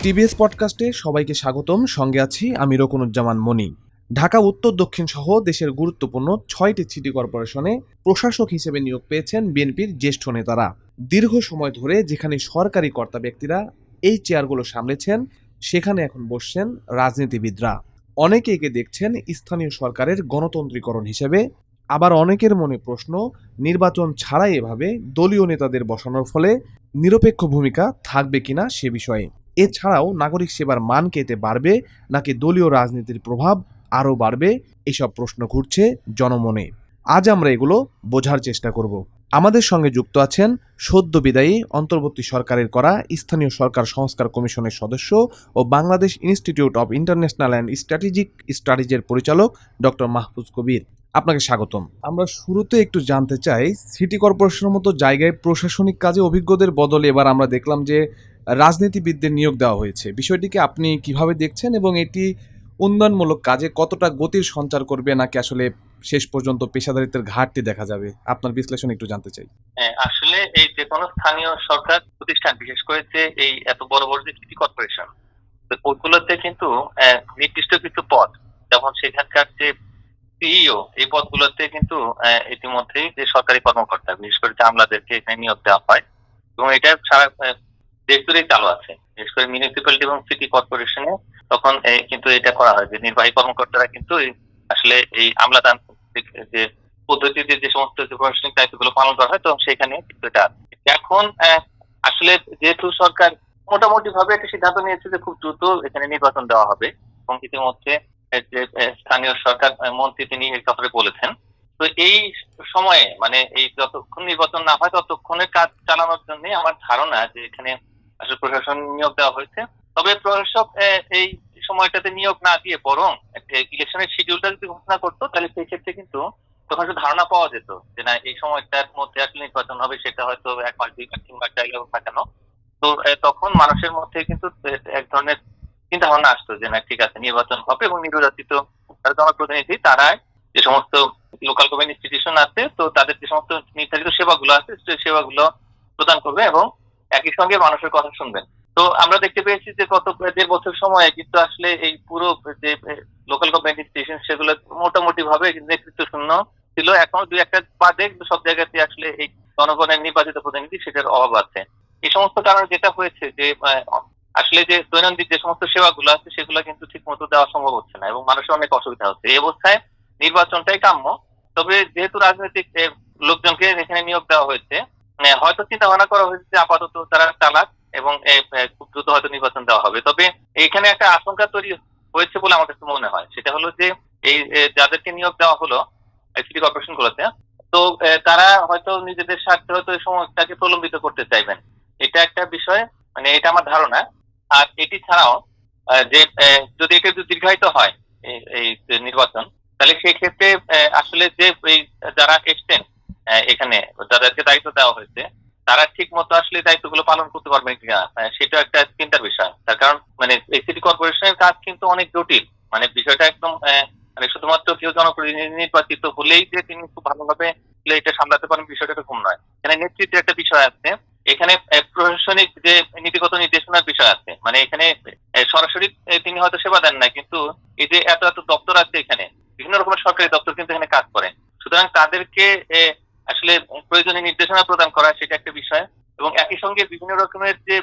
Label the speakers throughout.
Speaker 1: TVS পডকাস্টে সবাইকে স্বাগতম। সঙ্গে আছি আমি রকুনুজ্জামান মনি। ঢাকা উত্তর দক্ষিণ সহ দেশের গুরুত্বপূর্ণ 6টি সিটি কর্পোরেশনে প্রশাসক হিসেবে নিয়োগ পেয়েছেন বিএনপির জ্যেষ্ঠ নেতারা। দীর্ঘ সময় ধরে যেখানে সরকারি কর্তা ব্যক্তিরা এই চেয়ারগুলো সামলেছেন, সেখানে এখন বসছেন রাজনীতিবিদরা। অনেকে একে দেখছেন স্থানীয় সরকারের গণতন্ত্রীকরণ হিসেবে, আবার অনেকের মনে প্রশ্ন, নির্বাচন ছাড়াই এভাবে দলীয় নেতাদের বসানোর ফলে নিরপেক্ষ ভূমিকা থাকবে কিনা সে বিষয়ে। এছাড়াও নাগরিক সেবার মান কি এতে বাড়বে, নাকি দলীয় রাজনীতির প্রভাব আরও বাড়বে, এসব প্রশ্ন ঘুরছে জনমনে। আজ আমরা এগুলো বোঝার চেষ্টা করব। আমাদের সঙ্গে যুক্ত আছেন সদ্য বিদায়ী অন্তর্বর্তী সরকারের করা স্থানীয় সরকার সংস্কার কমিশনের সদস্য ও Bangladesh institute of international and strategic স্টাডিজের পরিচালক ডক্টর মাহফুজ কবির। আপনাকে স্বাগতম। আমরা শুরুতে একটু জানতে চাই, সিটি কর্পোরেশনের মতো জায়গায় প্রশাসনিক কাজে অভিজ্ঞদের বদলে এবার আমরা দেখলাম যে রাজনীতিবিদদের নিয়োগ দেওয়া হয়েছে। বিষয়টিকে আপনি কিভাবে দেখছেন এবং এটি উন্নয়নমূলক কাজে কতটা গতির সঞ্চার করবে, নাকি আসলে শেষ পর্যন্ত পেশাদারিত্বের ঘাটতি দেখা যাবে? আপনার বিশ্লেষণ একটু জানতে চাই।
Speaker 2: হ্যাঁ, আসলে এই যে কোনো স্থানীয় সরকার প্রতিষ্ঠান, বিশেষ করে যে এই এত বড় বড় যে সিটি কর্পোরেশন, ওগুলোতে কিন্তু নির্দিষ্ট কিছু পদ, যেমন সেখানকার যে সিইও, এই পদগুলোতে কিন্তু ইতিমধ্যেই যে সরকারি কর্মকর্তা, বিশেষ করে যে আমলাদেরকে এখানে নিয়োগ দেওয়া হয় এবং এটা সারা দেশ জুড়েই চালু আছে। বিশেষ করে মিউনিসিপ্যালিটি এবং সিটি কর্পোরেশনে তখন কিন্তু এটা করা হয় যে নির্বাহী কর্মকর্তারা কিন্তু আসলে এই আমলাদান যে পদ্ধতিতে যে সমস্ত প্রশাসনিক দায়িত্বগুলো পালন করা হয়, তো সেখানে কিন্তু এটা এখন আসলে যেহেতু সরকার মোটামুটি ভাবে একটা সিদ্ধান্ত নিয়েছে যে খুব দ্রুত এখানে নির্বাচন দেওয়া হবে এবং ইতিমধ্যে যে স্থানীয় সরকার মন্ত্রী তিনি এই ব্যাপারে বলেছেন। তো এই সময়ে মানে এই যতক্ষণ নির্বাচন না হয় ততক্ষণের কাজ চালানোর জন্য আমার ধারণা যে এখানে আসলে প্রশাসন নিয়োগ দেওয়া হয়েছে। তবে প্রশাসক এই সময়টাতে নিয়োগ না দিয়ে বরং ইলেকশনের শিডিউলটা যদি ঘোষণা করতো, তাহলে সেই ক্ষেত্রে কিন্তু তখন একটা ধারণা পাওয়া যেত যে না, এই সময়টার মধ্যে আসলে নির্বাচন হবে, সেটা হয়তো 1 মাস 2 মাস 3 মাস চাইলেও থাকানো। তো তখন মানুষের মধ্যে কিন্তু এক ধরনের চিন্তা ভাবনা আসতো যে না, ঠিক আছে, নির্বাচন হবে এবং নির্বাচিত জনপ্রতিনিধি তারা যে সমস্ত লোকাল গভর্নমেন্ট ইনস্টিটিউশন আছে, তো তাদের যে সমস্ত নির্ধারিত সেবাগুলো আছে সেই সেবাগুলো প্রদান করবে এবং একই সঙ্গে মানুষের কথা শুনবেন। তো আমরা দেখতে পেয়েছি যে গত 1.5 বছর সময়ে কিন্তু আসলে এই পুরো যে লোকাল গভর্নমেন্ট ইনস্টিটিউশন, সেগুলো মোটামুটি ভাবে নেতৃত্ব শূন্য ছিল। এখনো 2-1টা বাদে সব জায়গাতে আসলে এই জনগণের নির্বাচিত প্রতিনিধি সেটার অভাব আছে। এই সমস্ত কারণে যেটা হয়েছে যে আসলে যে দৈনন্দিন যে সমস্ত সেবাগুলো আছে সেগুলো কিন্তু ঠিক মতো দেওয়া সম্ভব হচ্ছে না এবং মানুষের অনেক অসুবিধা হচ্ছে। এই অবস্থায় নির্বাচনটাই কাম্য। তবে যেহেতু রাজনৈতিক লোকজনকে এখানে নিয়োগ দেওয়া হয়েছে, হয়তো চিন্তা ভাবনা করা হয়েছে যে আপাতত তারা চালাক এবং খুব দ্রুত হয়তো নির্বাচন দেওয়া হবে। তবে এখানে একটা আশঙ্কা তৈরি হয়েছে বলে আমার কাছে মনে হয়। সেটা হলো যে এই যাদেরকে নিয়োগ দেওয়া হলো সিটি কর্পোরেশন গুলোতে, তো তারা হয়তো নিজেদের স্বার্থে হয়তো এই সময়টাকে প্রলম্বিত করতে চাইবেন। এটা একটা বিষয়, মানে এটা আমার ধারণা। আর এটি ছাড়াও যে যদি এটা দীর্ঘায়িত হয় এই নির্বাচন, তাহলে সেই ক্ষেত্রে আসলে যে এই যারা এসছেন এখানে, যাদেরকে দায়িত্ব দেওয়া হয়েছে, তারা ঠিক মতো আসলে দায়িত্বগুলো পালন করতে পারবেন কিনা, সেটা একটা চিন্তার বিষয়। তার কারণ মানে এই সিটি কর্পোরেশনের কাজ কিন্তু অনেক জটিল। মানে বিষয়টা একদম মানে শুধুমাত্র কেউ জনপ্রতিনিধি নির্বাচিত হলেই যে তিনি খুব ভালোভাবে এটা সামলাতে পারেন, বিষয়টা এরকম নয়। এখানে নেতৃত্বের একটা বিষয় আছে, এখানে প্রশাসনিক যে নীতিগত নির্দেশনার বিষয় আছে। মানে এখানে সরাসরি তিনি হয়তো সেবা দেন না, কিন্তু এই যে এত এত দপ্তর আছে এখানে, বিভিন্ন রকমের সরকারি দপ্তর কিন্তু এখানে কাজ করে। সুতরাং তাদেরকে আসলে প্রয়োজনীয় নির্দেশনা প্রদান করা, সেটা একটা বিষয়। এবং একই সঙ্গে বিভিন্ন রকমের যে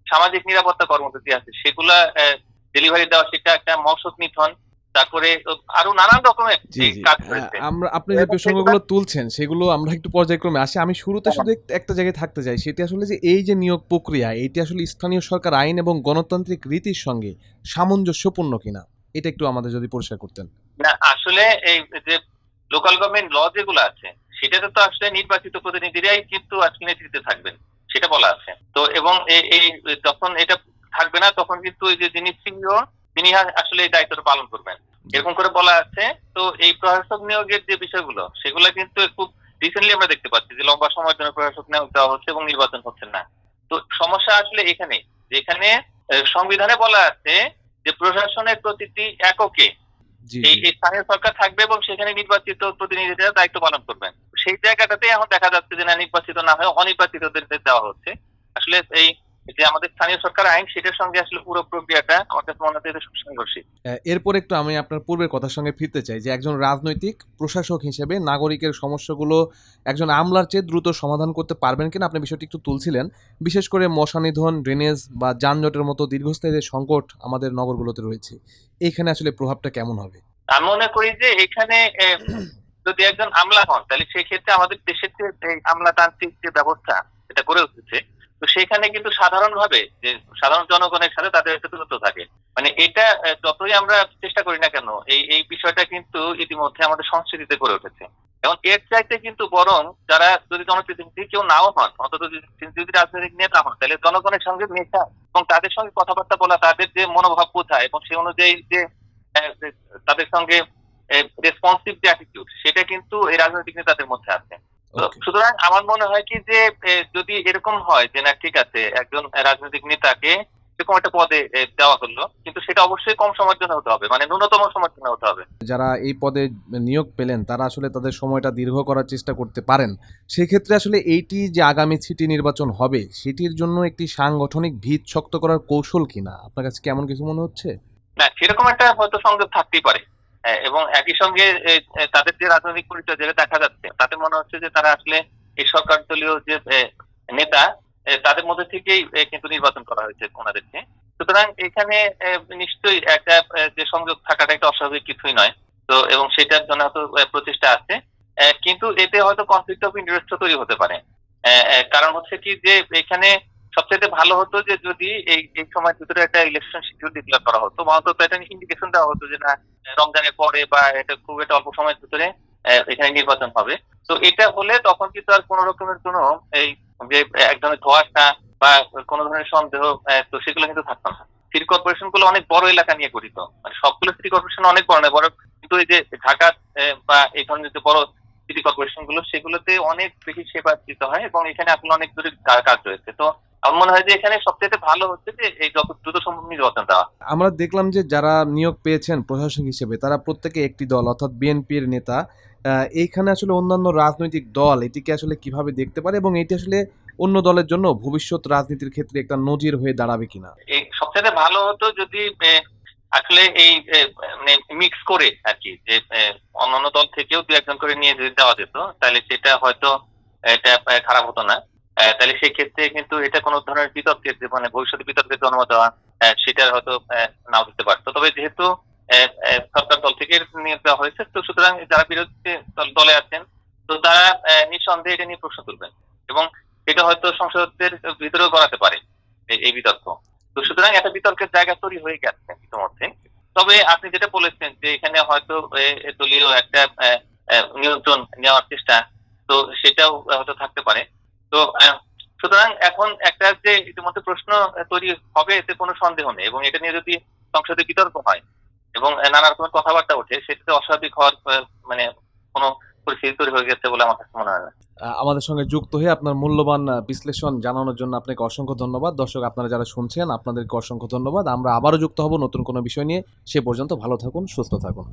Speaker 2: সামাজিক নিরাপত্তা কর্মসূচি আছে সেগুলা ডেলিভারি দেওয়া, সেটা একটা মহসত নিধন, তারপরে আরো নানান রকমের কাজ করেছে।
Speaker 1: আপনি যে প্রসঙ্গগুলো তুলছেন সেগুলো আমরা একটু পর্যায়ক্রমে আসি। আমি শুরুতে শুধু একটা জায়গায় থাকতে চাই, সেটি আসলে যে এই যে নিয়োগ প্রক্রিয়া, এটি আসলে স্থানীয় সরকার আইন এবং গণতান্ত্রিক রীতির সঙ্গে সামঞ্জস্যপূর্ণ কিনা, এটা একটু আমাদের যদি পরিষ্কার করতেন।
Speaker 2: না, আসলে এই যে লোকাল গভর্নমেন্ট ল যেগুলো আছে, সেটাতে তো আসলে নির্বাচিত প্রতিনিধিরাই কিন্তু আসলে নেতৃত্বে থাকবেন, সেটা বলা আছে। তো এবং এই যখন এটা থাকবে না, তখন কিন্তু ওই যে যিনি সিনিয়র, তিনি আসলে এই দায়িত্বটা পালন করবেন, এরকম করে বলা আছে। তো এই প্রশাসক নিয়োগের যে বিষয়গুলো, সেগুলো কিন্তু খুব রিসেন্টলি আমরা দেখতে পাচ্ছি যে লম্বা সময়ের জন্য প্রশাসক নিয়োগ দেওয়া হচ্ছে এবং নির্বাচন হচ্ছে না। তো সমস্যা আসলে এখানে, যেখানে সংবিধানে বলা আছে যে প্রশাসনের প্রতিটি এককে এই স্থানীয় সরকার থাকবে এবং সেখানে নির্বাচিত প্রতিনিধিরা দায়িত্ব পালন করবেন। সেই জায়গাটাতে এখন দেখা যাচ্ছে যে না, নির্বাচিত না হয়ে অনির্বাচিতদের দেওয়া হচ্ছে। আসলে এই যে আমাদের স্থানীয় সরকার আইন, সেটার সঙ্গে আসলে পুরো প্রক্রিয়াটা আমার কাছে মনে হচ্ছে এটা সুসাংঘর্ষিক।
Speaker 1: এরপর একটু আমি আপনার পূর্বের কথার সঙ্গে ফিরতে চাই যে একজন রাজনৈতিক প্রশাসক হিসেবে নাগরিকের সমস্যাগুলো একজন আমলার চেয়ে দ্রুত সমাধান করতে পারবেন কিনা আপনি বিষয়টি একটু তুলছিলেন। বিশেষ করে মশা নিধন, ড্রেনেজ বা যানজটের মতো দীর্ঘস্থায়ী যে সংকট আমাদের নগরগুলোতে রয়েছে, এইখানে আসলে প্রভাবটা কেমন হবে?
Speaker 2: আমি মনে করি যে এখানে যদি একজন আমলা হন, তাহলে সেই ক্ষেত্রে আমাদের দেশের যে এই আমলাতান্ত্রিক যে ব্যবস্থা এটা গড়ে উঠেছে, তো সেখানে কিন্তু সাধারণভাবে যে সাধারণ জনগণের সাথে তাদের একটা দূরত্ব থাকে। মানে এটা যতই আমরা চেষ্টা করি না কেন, এই বিষয়টা কিন্তু ইতিমধ্যে আমাদের সংস্কৃতিতে গড়ে উঠেছে। এবং এর চাইতে কিন্তু বরং যারা যদি জনপ্রতিনিধি কেউ নাও হন, অন্তত যদি রাজনৈতিক নেতা হন, তাহলে জনগণের সঙ্গে মেশা এবং তাদের সঙ্গে কথাবার্তা বলা, তাদের যে মনোভাব বোঝা এবং সেই অনুযায়ী যে তাদের সঙ্গে রেসপন্সিভ যে অ্যাটিটিউড, সেটা কিন্তু এই রাজনৈতিক নেতাদের মধ্যে আছে। তো
Speaker 1: ওকে।
Speaker 2: সুতরাং আমার মনে হয় কি যে যদি এরকম হয় যে না ঠিক আছে, একজন রাজনৈতিক নেতাকে এরকম একটা পদে দেওয়া হলো, কিন্তু সেটা অবশ্যই কম সময়ের জন্য হতে হবে, মানে ন্যূনতম সময়ের জন্য হতে হবে।
Speaker 1: যারা এই পদে নিয়োগ পেলেন তারা আসলে তাদের সময়টা দীর্ঘ করার চেষ্টা করতে পারেন। সেক্ষেত্রে আসলে এইটি যে আগামী সিটি নির্বাচন হবে, সেটির জন্য একটি সাংগঠনিক ভিত শক্ত করার কৌশল কিনা আপনার কাছে কেমন কিছু মনে হচ্ছে?
Speaker 2: না, সেরকম একটা হয়তো সংযোগ থাকতেই পারে। এবং একই সঙ্গে তাদের যে রাজনৈতিক পরিচয় যেটা দেখা যাচ্ছে, তাতে মনে হচ্ছে যে তারা আসলে এই সরকার দলীয় যে নেতা, তাদের মধ্যে থেকেই কিন্তু নির্বাচন করা হয়েছে ওনাদেরকে। সুতরাং এখানে নিশ্চয়ই একটা যে সংযোগ থাকাটা একটা অস্বাভাবিক কিছুই নয়। তো এবং সেটার জন্য হয়তো প্রচেষ্টা আছে। কিন্তু এতে হয়তো কনফ্লিক্ট অফ ইন্টারেস্ট তৈরি হতে পারে। কারণ হচ্ছে কি যে এখানে সবচাইতে ভালো হতো যে যদি এই সময়ের ভিতরে একটা ইলেকশন শিডিউল ডিক্লেয়ার করা হতো, বা অন্তত একটা ইন্ডিকেশন দেওয়া হতো যে না, রমজানের পরে বা এটা খুব একটা অল্প সময়ের ভিতরে এখানে নির্বাচন হবে। তো এটা হলে তখন কিন্তু আর কোন রকমের কোনো এই যে এক ধরনের ধোঁয়াশা বা কোন ধরনের সন্দেহ, তো সেগুলো কিন্তু থাকতো না। সিটি কর্পোরেশন গুলো অনেক বড় এলাকা নিয়ে গঠিত, মানে সবগুলো সিটি কর্পোরেশন অনেক বড় না, বড় কিন্তু এই যে ঢাকা বা এই ধরনের যে বড় সিটি কর্পোরেশন গুলো, সেগুলোতে অনেক বেশি সেবা দিতে হয় এবং এখানে আসলে অনেক দূরের কাজ রয়েছে। তো আমার মনে হয় যে এখানে সবচেয়ে ভালো হচ্ছে যে এই যত দ্রুত সম্ভব নির্বাচন দেওয়া।
Speaker 1: আমরা দেখলাম যে যারা নিয়োগ পেয়েছেন প্রশাসক হিসেবে তারা প্রত্যেকে একটি দল অর্থাৎ বিএনপির নেতা। এইখানে আসলে অন্যান্য রাজনৈতিক দল এটিকে আসলে কিভাবে দেখতে পারে এবং এটি আসলে অন্য দলের জন্য ভবিষ্যৎ রাজনীতির ক্ষেত্রে একটা নজির হয়ে দাঁড়াবে কিনা?
Speaker 2: এই সবচেয়ে ভালো হতো যদি আসলে এই মানে মিক্স করে আর কি, যে অন্যান্য দল থেকেও দু একজন করে নিয়ে যদি দেওয়া যেত, তাহলে সেটা হয়তো এটা খারাপ হতো না। তাহলে সেই ক্ষেত্রে কিন্তু এটা কোনো ধরনের বিতর্কের যে মানে ভবিষ্যতে বিতর্কের জন্ম দেওয়া, সেটার হয়তো নাও দিতে পারতো। তবে যেহেতু সরকার দল থেকে নিয়োগ দেওয়া হয়েছে, তো সুতরাং যারা বিরোধী দলে আছেন, তো তারা নিঃসন্দেহে এটা নিয়ে প্রশ্ন তুলবেন এবং এটা হয়তো সংসদের ভিতরেও গড়াতে পারে এই বিতর্ক। তো সুতরাং একটা বিতর্কের জায়গা তৈরি হয়ে গেছে ইতিমধ্যে। তবে আপনি যেটা বলেছেন যে এখানে হয়তো দলীয় একটা নিয়ন্ত্রণ নেওয়ার চেষ্টা, তো সেটাও হয়তো থাকতে পারে। তো সুতরাং এখন একটা যে ইতিমধ্যে প্রশ্ন তৈরি হবে, এতে কোনো সন্দেহ নেই। এবং এটা নিয়ে যদি সংসদে বিতর্ক হয় এবং নানা রকমের কথাবার্তা ওঠে, সেটাতে অস্বাভাবিক হওয়ার মানে কোনো পরিস্থিতি তৈরি হয়ে গেছে বলে আমার কাছে মনে হয় না।
Speaker 1: আমাদের সঙ্গে যুক্ত হয়ে আপনার মূল্যবান বিশ্লেষণ জানানোর জন্য আপনাকে অসংখ্য ধন্যবাদ। দর্শক আপনারা যারা শুনছেন আপনাদেরকে অসংখ্য ধন্যবাদ। আমরা আবারও যুক্ত হব নতুন কোনো বিষয় নিয়ে। সে পর্যন্ত ভালো থাকুন, সুস্থ থাকুন।